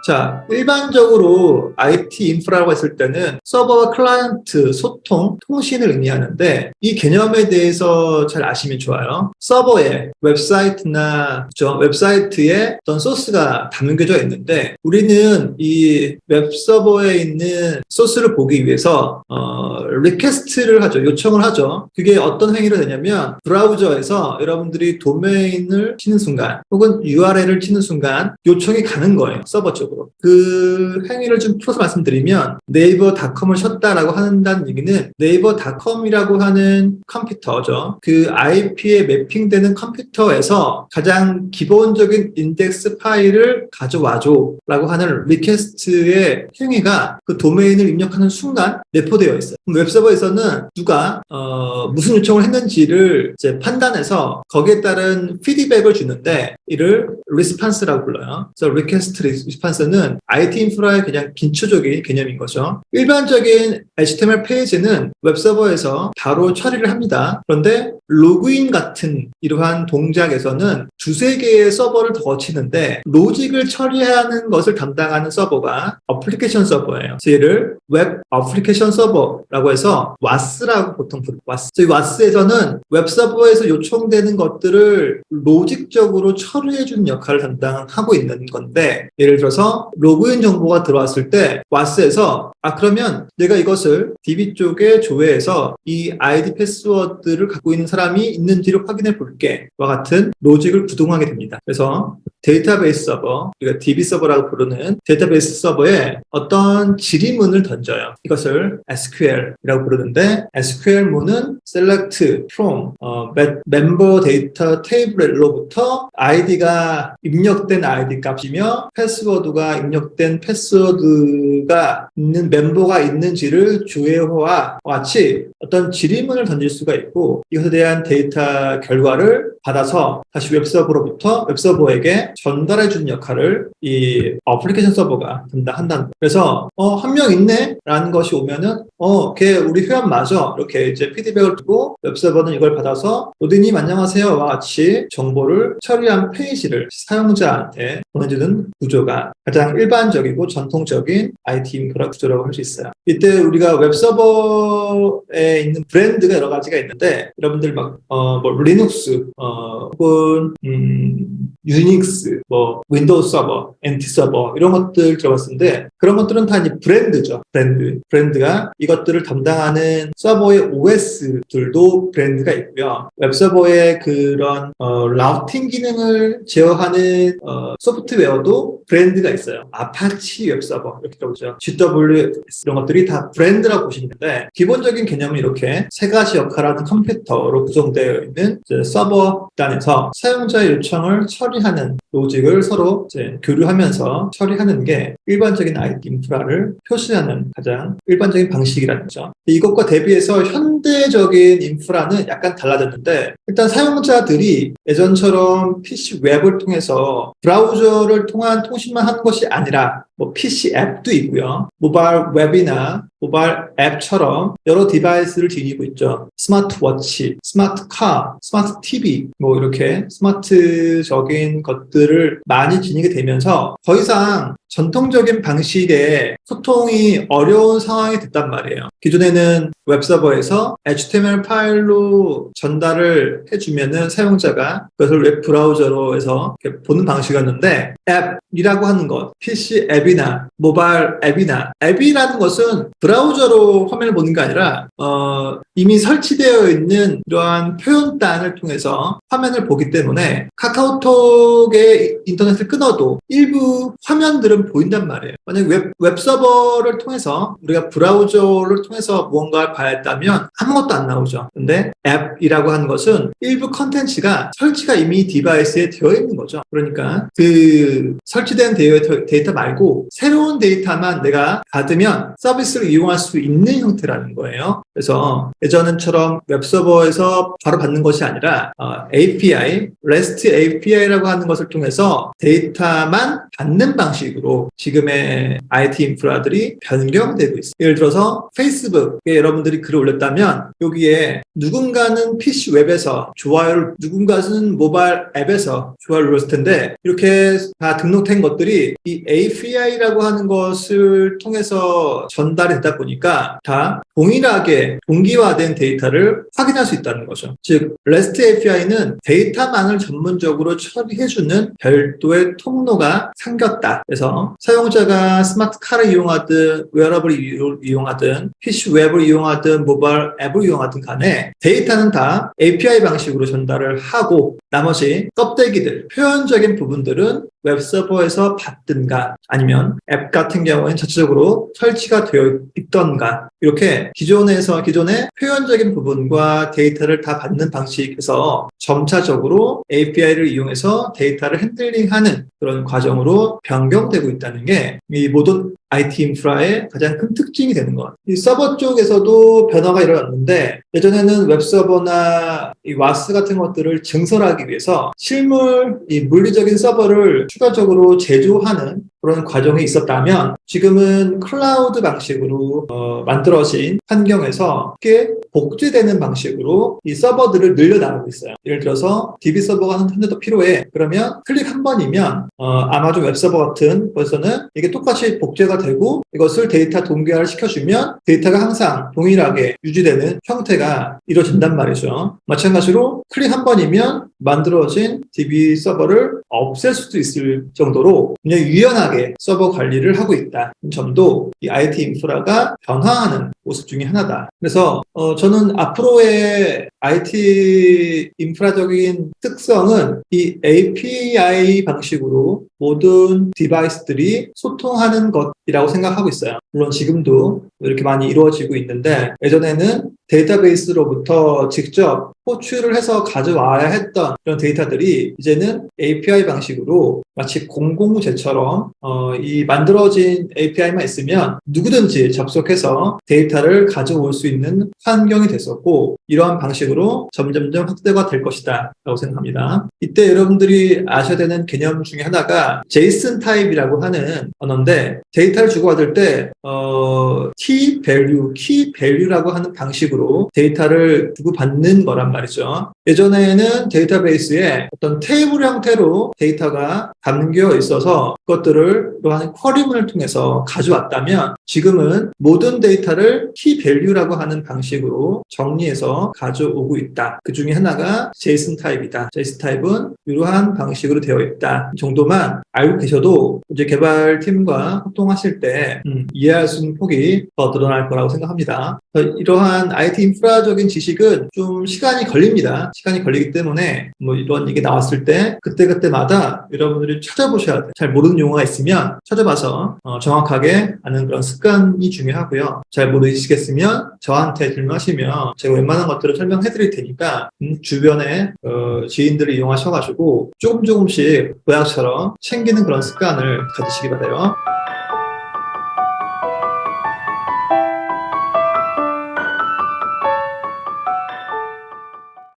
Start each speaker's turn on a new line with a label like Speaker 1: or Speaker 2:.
Speaker 1: 자, 일반적으로 IT 인프라라고 했을 때는 서버와 클라이언트 소통, 통신을 의미하는데 이 개념에 대해서 잘 아시면 좋아요. 서버에 웹사이트나 웹사이트에 어떤 소스가 담겨져 있는데 우리는 이 웹서버에 있는 소스를 보기 위해서 리퀘스트를 하죠. 요청을 하죠. 그게 어떤 행위를 되냐면 브라우저에서 여러분들이 도메인을 치는 순간 혹은 URL을 치는 순간 요청이 가는 거예요. 서버 쪽으로. 그 행위를 좀 풀어서 말씀드리면 네이버닷컴을 셨다라고 한다는 얘기는 네이버닷컴이라고 하는 컴퓨터죠. 그 IP에 매핑되는 컴퓨터에서 가장 기본적인 인덱스 파일을 가져와줘 라고 하는 리퀘스트의 행위가 그 도메인을 입력하는 순간 내포되어 있어요. 웹서버에서는 누가 무슨 요청을 했는지를 이제 판단해서 거기에 따른 피드백을 주는데 이를 리스판스라고 불러요. 그래서 리퀘스트 리스판스는 IT 인프라의 그냥 기초적인 개념인 거죠. 일반적인 HTML 페이지는 웹서버에서 바로 처리를 합니다. 그런데 로그인 같은 이러한 동작에서는 두세 개의 서버를 더 거치는데 로직을 처리하는 것을 담당하는 서버가 어플리케이션 서버예요. 그래서 얘를 웹 어플리케이션 서버라고 해서 WAS라고 보통 부르죠. WAS. 이 WAS에서는 웹서버에서 요청되는 것들을 로직적으로 처리해주는 역할을 담당하고 있는 건데 예를 들어서 로그인 정보가 들어왔을 때 WAS에서 그러면 내가 이것을 DB 쪽에 조회해서 이 아이디 패스워드를 갖고 있는 사람이 있는지를 확인해 볼게 와 같은 로직을 구동하게 됩니다. 그래서 데이터베이스 서버, 우리가 DB 서버라고 부르는 데이터베이스 서버에 어떤 질의문을 던져요. 이것을 SQL이라고 부르는데 SQL문은 select from member data table로부터 아이디가 입력된 아이디 값이며 패스워드가 입력된 패스워드가 있는 멤버가 있는지를 조회와 같이 어떤 질의문을 던질 수가 있고 이것에 대한 데이터 결과를 받아서 다시 웹서버로부터 웹서버에게 전달해주는 역할을 이 어플리케이션 서버가 담당한다는 거예요. 그래서 한 명 있네 라는 것이 오면은 걔 우리 회원 맞아 이렇게 이제 피드백을 주고 웹서버는 이걸 받아서 로드님 안녕하세요 와 같이 정보를 처리한 페이지를 사용자한테 보내주는 구조가 가장 일반적이고 전통적인 IT 인프라 구조라고 할 수 있어요. 이때 우리가 웹서버에 있는 브랜드가 여러 가지가 있는데 여러분들 뭐 리눅스 혹은 유닉스, 윈도우 서버, NT 서버 이런 것들 들어봤는데 그런 것들은 다 이제 브랜드죠. 브랜드가 이것들을 담당하는 서버의 OS들도 브랜드가 있고요. 웹서버의 그런 라우팅 기능을 제어하는 소프트웨어도 브랜드가 있어요. 아파치 웹서버 이렇게 들어보죠. GWS 이런 것들이 다 브랜드라고 보시면 되는데 기본적인 개념은 이렇게 세 가지 역할하는 컴퓨터로 구성되어 있는 서버 단에서 사용자의 요청을 처리하는 로직을 서로 이제 교류하면서 처리하는 게 일반적인 IT 인프라를 표시하는 가장 일반적인 방식이라는 거죠. 이것과 대비해서 현대적인 인프라는 약간 달라졌는데 일단 사용자들이 예전처럼 PC 웹을 통해서 브라우저를 통한 통신만 하는 것이 아니라 PC 앱도 있고요. 모바일 웹이나 모바일 앱처럼 여러 디바이스를 지니고 있죠. 스마트워치, 스마트카, 스마트 TV 이렇게 스마트적인 것들을 많이 지니게 되면서 더 이상 전통적인 방식의 소통이 어려운 상황이 됐단 말이에요. 기존에는 웹서버에서 HTML 파일로 전달을 해주면은 사용자가 그것을 웹 브라우저로 해서 보는 방식이었는데 앱이라고 하는 것, PC 앱이나 모바일 앱이나 앱이라는 것은 브라우저로 화면을 보는 게 아니라 이미 설치되어 있는 이러한 표현단을 통해서 화면을 보기 때문에 카카오톡의 인터넷을 끊어도 일부 화면들은 보인단 말이에요. 만약에 웹서버를 통해서 우리가 브라우저를 통해서 무언가를 봐야 했다면 아무것도 안 나오죠. 근데 앱이라고 하는 것은 일부 컨텐츠가 설치가 이미 디바이스에 되어 있는 거죠. 그러니까 그 설치된 데이터 말고 새로운 데이터만 내가 받으면 서비스를 이용할 수 있는 형태라는 거예요. 그래서 예전처럼 웹서버에서 바로 받는 것이 아니라 API, REST API라고 하는 것을 통해서 데이터만 받는 방식으로 지금의 IT 인프라들이 변경되고 있어요. 예를 들어서 페이스북에 여러분들이 글을 올렸다면 여기에 누군가는 PC 웹에서 좋아요를, 누군가는 모바일 앱에서 좋아요를 눌렀을 텐데 이렇게 다 등록된 것들이 이 API라고 하는 것을 통해서 전달이 되다 보니까 다 동일하게 동기화된 데이터를 확인할 수 있다는 거죠. 즉 REST API는 데이터망을 전문적으로 처리해주는 별도의 통로가 생겼다. 그래서 사용자가 스마트 카를 이용하든 웨어러블을 이용하든 PC 웹을 이용하든 모바일 앱을 이용하든 간에 데이터는 다 API 방식으로 전달을 하고 나머지 껍데기들, 표현적인 부분들은 웹서버에서 받든가 아니면 앱 같은 경우에는 자체적으로 설치가 되어 있던가 이렇게 기존의 표현적인 부분과 데이터를 다 받는 방식에서 점차적으로 API를 이용해서 데이터를 핸들링하는 그런 과정으로 변경되고 있다는 게 이 모든 IT 인프라의 가장 큰 특징이 되는 것 같아요. 이 서버 쪽에서도 변화가 일어났는데 예전에는 웹서버나 이 와스 같은 것들을 증설하기 위해서 이 물리적인 서버를 추가적으로 제조하는 그런 과정이 있었다면 지금은 클라우드 방식으로 만들어진 환경에서 쉽게 복제되는 방식으로 이 서버들을 늘려나가고 있어요. 예를 들어서 DB 서버가 한 대 더 필요해. 그러면 클릭 한 번이면 아마존 웹서버 같은 곳에서는 이게 똑같이 복제가 되고 이것을 데이터 동기화를 시켜주면 데이터가 항상 동일하게 유지되는 형태가 이루어진단 말이죠. 마찬가지로 클릭 한 번이면 만들어진 DB 서버를 없앨 수도 있을 정도로 굉장히 유연하게 서버 관리를 하고 있다. 이 점도 이 IT 인프라가 변화하는 모습 중에 하나다. 그래서 저는 앞으로의 IT 인프라적인 특성은 이 API 방식으로 모든 디바이스들이 소통하는 것이라고 생각하고 있어요. 물론 지금도 이렇게 많이 이루어지고 있는데 예전에는 데이터베이스로부터 직접 호출을 해서 가져와야 했던 그런 데이터들이 이제는 API 방식으로 마치 공공재처럼 이 만들어진 API만 있으면 누구든지 접속해서 데이터를 가져올 수 있는 환경이 됐었고 이러한 방식으로 점점점 확대가 될 것이다 라고 생각합니다. 이때 여러분들이 아셔야 되는 개념 중에 하나가 JSON 타입이라고 하는 언어인데 데이터를 주고받을 때 key value라고 하는 방식으로 데이터를 주고받는 거란 말이죠. 예전에는 데이터베이스에 어떤 테이블 형태로 데이터가 담겨 있어서 그것들을 하는 쿼리문을 통해서 가져왔다면 지금은 모든 데이터를 key value라고 하는 방식으로 정리해서 가져오고 있다. 그 중에 하나가 JSON 타입이다. JSON 타입은 이러한 방식으로 되어 있다. 이 정도만 알고 계셔도 이제 개발팀과 소통하실 때 이해할 수 있는 폭이 더 늘어날 거라고 생각합니다. 이러한 IT 인프라적인 지식은 좀 시간이 걸립니다. 시간이 걸리기 때문에 뭐 이런 얘기 나왔을 때 그때그때마다 여러분들이 찾아보셔야 돼요. 잘 모르는 용어가 있으면 찾아봐서 정확하게 아는 그런 습관이 중요하고요. 잘 모르시겠으면 저한테 질문하시면 제가 웬만한 것들을 설명해 드릴 테니까 주변에 지인들을 이용하셔가지고 조금씩 보약처럼 챙기는 그런 습관을 가지시기 바라요.